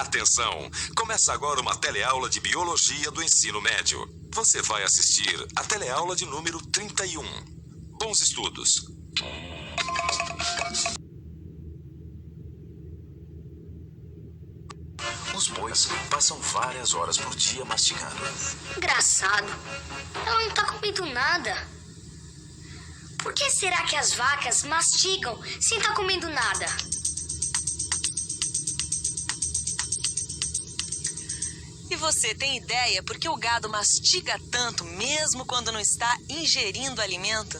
Atenção! Começa agora uma teleaula de Biologia do Ensino Médio. Você vai assistir a teleaula de número 31. Bons estudos! Os bois passam várias horas por dia mastigando. Engraçado. Ela não tá comendo nada. Por que será que as vacas mastigam sem tá comendo nada? E você tem ideia por que o gado mastiga tanto mesmo quando não está ingerindo alimento?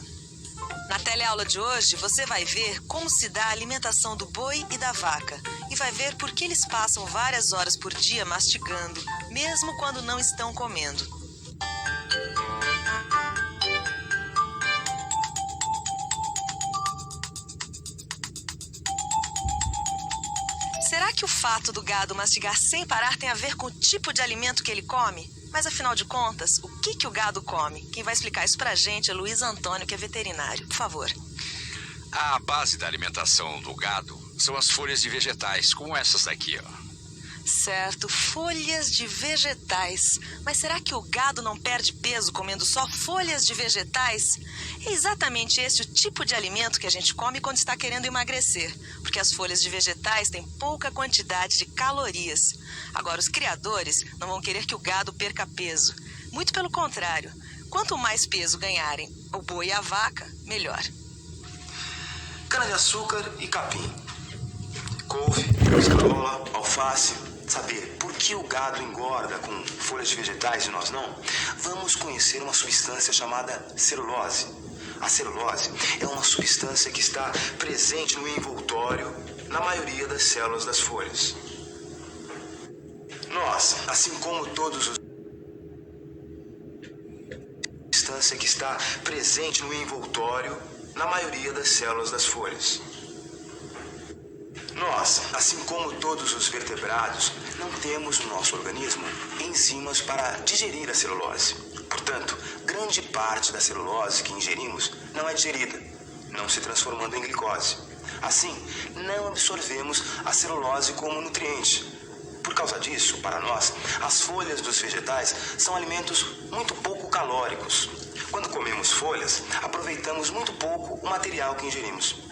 Na teleaula de hoje, você vai ver como se dá a alimentação do boi e da vaca. E vai ver por que eles passam várias horas por dia mastigando, mesmo quando não estão comendo. Será que o fato do gado mastigar sem parar tem a ver com o tipo de alimento que ele come? Mas afinal de contas, o que o gado come? Quem vai explicar isso pra gente é Luiz Antônio, que é veterinário. Por favor. A base da alimentação do gado são as folhas de vegetais, como essas daqui, ó. Certo, folhas de vegetais. Mas será que o gado não perde peso comendo só folhas de vegetais? É exatamente esse o tipo de alimento que a gente come quando está querendo emagrecer, porque as folhas de vegetais têm pouca quantidade de calorias. Agora, os criadores não vão querer que o gado perca peso. Muito pelo contrário. Quanto mais peso ganharem o boi e a vaca, melhor. Cana-de-açúcar e capim. Couve, escarola, alface. Saber por que o gado engorda com folhas de vegetais e nós não? Vamos conhecer uma substância chamada celulose. A celulose é uma substância que está presente no envoltório na maioria das células das folhas. Nós, assim como todos os substância que está presente no envoltório na maioria das células das folhas. Nós, assim como todos os vertebrados, não temos no nosso organismo enzimas para digerir a celulose. Portanto, grande parte da celulose que ingerimos não é digerida, não se transformando em glicose. Assim, não absorvemos a celulose como nutriente. Por causa disso, para nós, as folhas dos vegetais são alimentos muito pouco calóricos. Quando comemos folhas, aproveitamos muito pouco o material que ingerimos.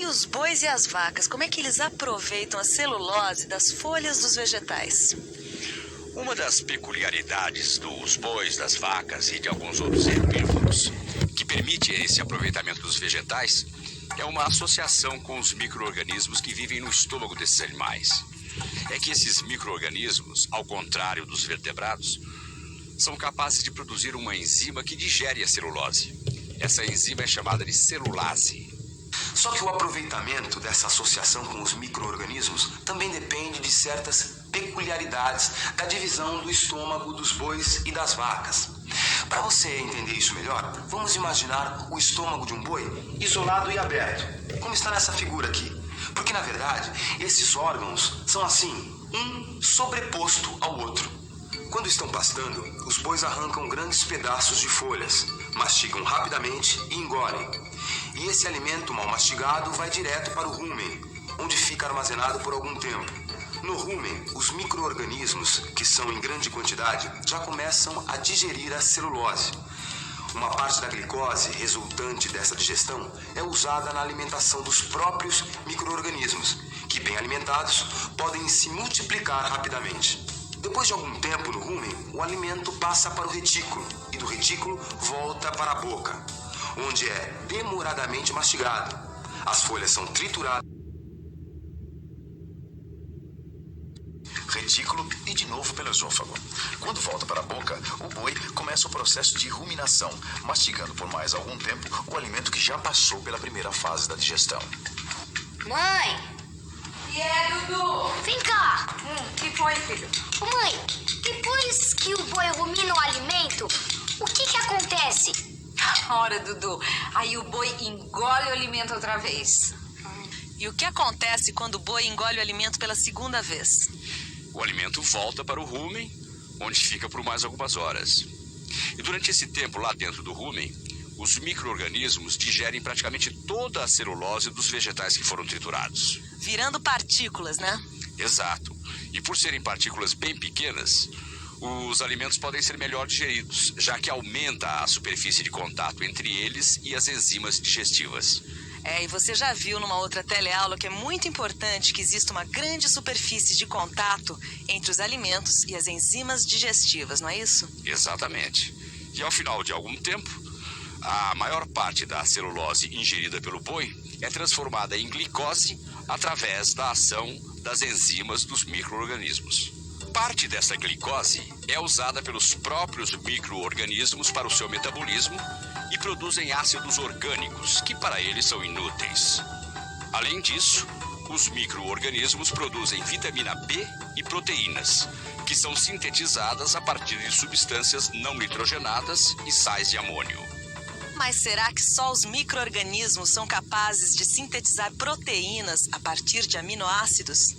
E os bois e as vacas, como é que eles aproveitam a celulose das folhas dos vegetais? Uma das peculiaridades dos bois, das vacas e de alguns outros herbívoros que permite esse aproveitamento dos vegetais é uma associação com os micro-organismos que vivem no estômago desses animais. É que esses micro-organismos, ao contrário dos vertebrados, são capazes de produzir uma enzima que digere a celulose. Essa enzima é chamada de celulase. Só que o aproveitamento dessa associação com os micro-organismos também depende de certas peculiaridades da divisão do estômago dos bois e das vacas. Para você entender isso melhor, vamos imaginar o estômago de um boi isolado e aberto, como está nessa figura aqui. Porque, na verdade, esses órgãos são assim, um sobreposto ao outro. Quando estão pastando, os bois arrancam grandes pedaços de folhas, mastigam rapidamente e engolem. E esse alimento mal mastigado vai direto para o rumen, onde fica armazenado por algum tempo. No rumen, os micro-organismos, que são em grande quantidade, já começam a digerir a celulose. Uma parte da glicose resultante dessa digestão é usada na alimentação dos próprios micro-organismos, que, bem alimentados, podem se multiplicar rapidamente. Depois de algum tempo no rumen, o alimento passa para o retículo e do retículo volta para a boca, onde é demoradamente mastigado. As folhas são trituradas, retículo e de novo pelo esôfago. Quando volta para a boca, o boi começa o processo de ruminação, mastigando por mais algum tempo o alimento que já passou pela primeira fase da digestão. Mãe! E é, Dudu? Vem cá! Que foi, filho? Ô, mãe, depois que o boi rumina o alimento, o que acontece? Ora, Dudu, aí o boi engole o alimento outra vez. E o que acontece quando o boi engole o alimento pela segunda vez? O alimento volta para o rumen, onde fica por mais algumas horas. E durante esse tempo, lá dentro do rumen, os micro-organismos digerem praticamente toda a celulose dos vegetais que foram triturados. Virando partículas, né? Exato. E por serem partículas bem pequenas, os alimentos podem ser melhor digeridos, já que aumenta a superfície de contato entre eles e as enzimas digestivas. E você já viu numa outra teleaula que é muito importante que exista uma grande superfície de contato entre os alimentos e as enzimas digestivas, não é isso? Exatamente. E ao final de algum tempo, a maior parte da celulose ingerida pelo boi é transformada em glicose através da ação das enzimas dos micro-organismos. Parte dessa glicose é usada pelos próprios micro-organismos para o seu metabolismo e produzem ácidos orgânicos, que para eles são inúteis. Além disso, os micro-organismos produzem vitamina B e proteínas, que são sintetizadas a partir de substâncias não nitrogenadas e sais de amônio. Mas será que só os micro-organismos são capazes de sintetizar proteínas a partir de aminoácidos?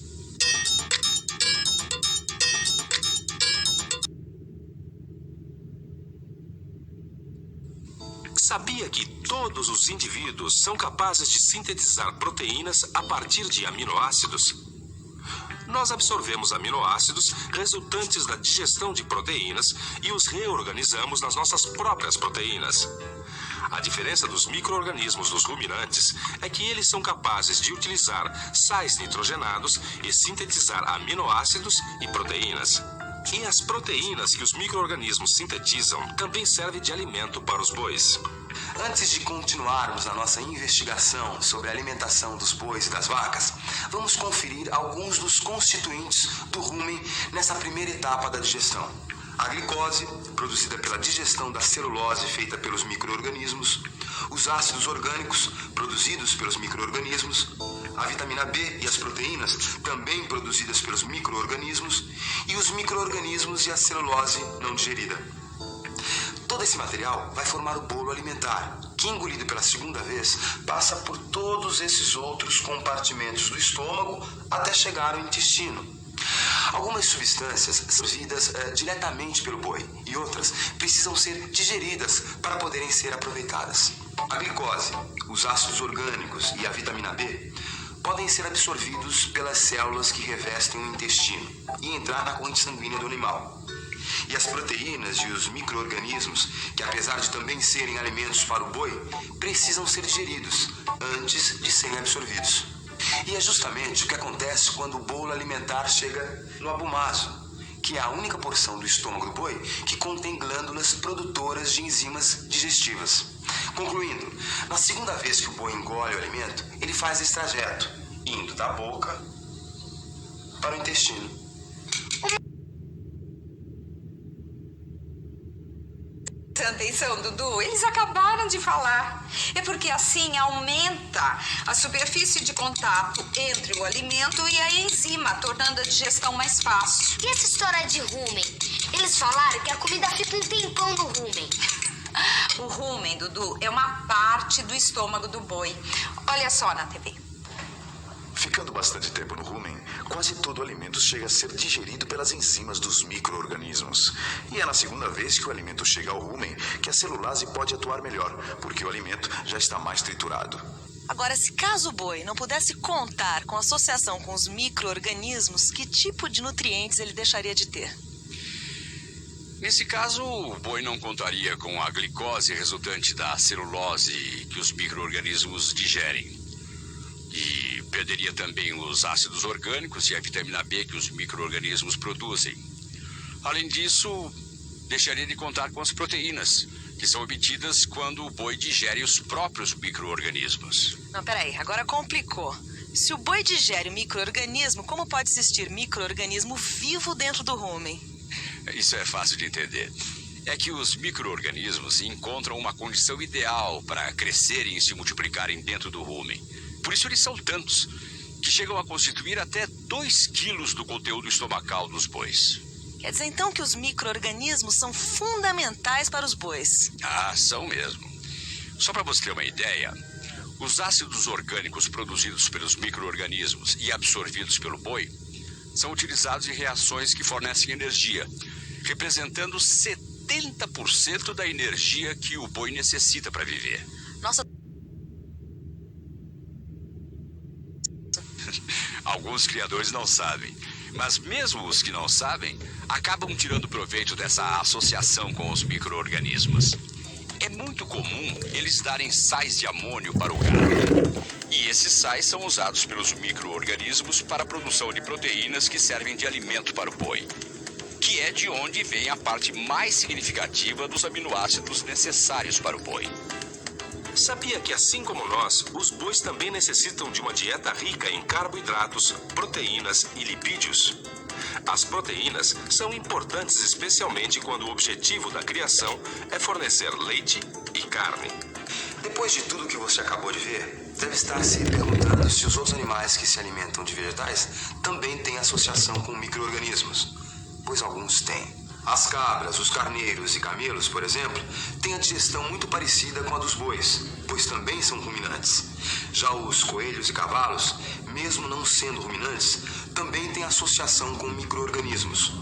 Sabia que todos os indivíduos são capazes de sintetizar proteínas a partir de aminoácidos? Nós absorvemos aminoácidos resultantes da digestão de proteínas e os reorganizamos nas nossas próprias proteínas. A diferença dos micro-organismos dos ruminantes é que eles são capazes de utilizar sais nitrogenados e sintetizar aminoácidos e proteínas. E as proteínas que os micro-organismos sintetizam também servem de alimento para os bois. Antes de continuarmos na nossa investigação sobre a alimentação dos bois e das vacas, vamos conferir alguns dos constituintes do rumen nessa primeira etapa da digestão. A glicose, produzida pela digestão da celulose feita pelos micro-organismos, os ácidos orgânicos, produzidos pelos micro-organismos, a vitamina B e as proteínas, também produzidas pelos micro-organismos, e os micro-organismos e a celulose não digerida. Todo esse material vai formar o bolo alimentar, que, engolido pela segunda vez, passa por todos esses outros compartimentos do estômago até chegar ao intestino. Algumas substâncias são absorvidas diretamente pelo boi e outras precisam ser digeridas para poderem ser aproveitadas. A glicose, os ácidos orgânicos e a vitamina B podem ser absorvidos pelas células que revestem o intestino e entrar na corrente sanguínea do animal. E as proteínas e os micro-organismos, que apesar de também serem alimentos para o boi, precisam ser digeridos antes de serem absorvidos. E é justamente o que acontece quando o bolo alimentar chega no abumaso, que é a única porção do estômago do boi que contém glândulas produtoras de enzimas digestivas. Concluindo, na segunda vez que o boi engole o alimento, ele faz esse trajeto, indo da boca para o intestino. Atenção, Dudu, eles acabaram de falar. É porque assim aumenta a superfície de contato entre o alimento e a enzima, tornando a digestão mais fácil. E essa história de rumen? Eles falaram que a comida fica um tempão no rumen. O rumen, Dudu, é uma parte do estômago do boi. Olha só na TV. Ficando bastante tempo no rumen, quase todo o alimento chega a ser digerido pelas enzimas dos micro-organismos. E é na segunda vez que o alimento chega ao rumen que a celulase pode atuar melhor, porque o alimento já está mais triturado. Agora, se caso o boi não pudesse contar com associação com os micro-organismos, que tipo de nutrientes ele deixaria de ter? Nesse caso, o boi não contaria com a glicose resultante da celulose que os micro-organismos digerem. E perderia também os ácidos orgânicos e a vitamina B que os micro-organismos produzem. Além disso, deixaria de contar com as proteínas, que são obtidas quando o boi digere os próprios micro-organismos. Não, peraí, agora complicou. Se o boi digere o micro-organismo, como pode existir micro-organismo vivo dentro do rumen? Isso é fácil de entender. É que os micro-organismos encontram uma condição ideal para crescerem e se multiplicarem dentro do rumen. Por isso eles são tantos, que chegam a constituir até 2 quilos do conteúdo estomacal dos bois. Quer dizer então que os micro-organismos são fundamentais para os bois? Ah, são mesmo. Só para você ter uma ideia, os ácidos orgânicos produzidos pelos micro-organismos e absorvidos pelo boi são utilizados em reações que fornecem energia, representando 70% da energia que o boi necessita para viver. Nossa... Alguns criadores não sabem, Mas mesmo os que não sabem, acabam tirando proveito dessa associação com os micro-organismos. É muito comum eles darem sais de amônio para o gado. E esses sais são usados pelos micro-organismos para a produção de proteínas que servem de alimento para o boi, que é de onde vem a parte mais significativa dos aminoácidos necessários para o boi. Sabia que, assim como nós, os bois também necessitam de uma dieta rica em carboidratos, proteínas e lipídios? As proteínas são importantes especialmente quando o objetivo da criação é fornecer leite e carne. Depois de tudo que você acabou de ver, deve estar se perguntando se os outros animais que se alimentam de vegetais também têm associação com micro-organismos. Pois alguns têm. As cabras, os carneiros e camelos, por exemplo, têm a digestão muito parecida com a dos bois, pois também são ruminantes. Já os coelhos e cavalos, mesmo não sendo ruminantes, também têm associação com micro-organismos.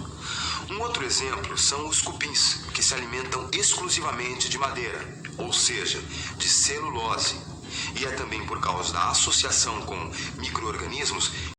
Um outro exemplo são os cupins, que se alimentam exclusivamente de madeira, ou seja, de celulose. E é também por causa da associação com micro-organismos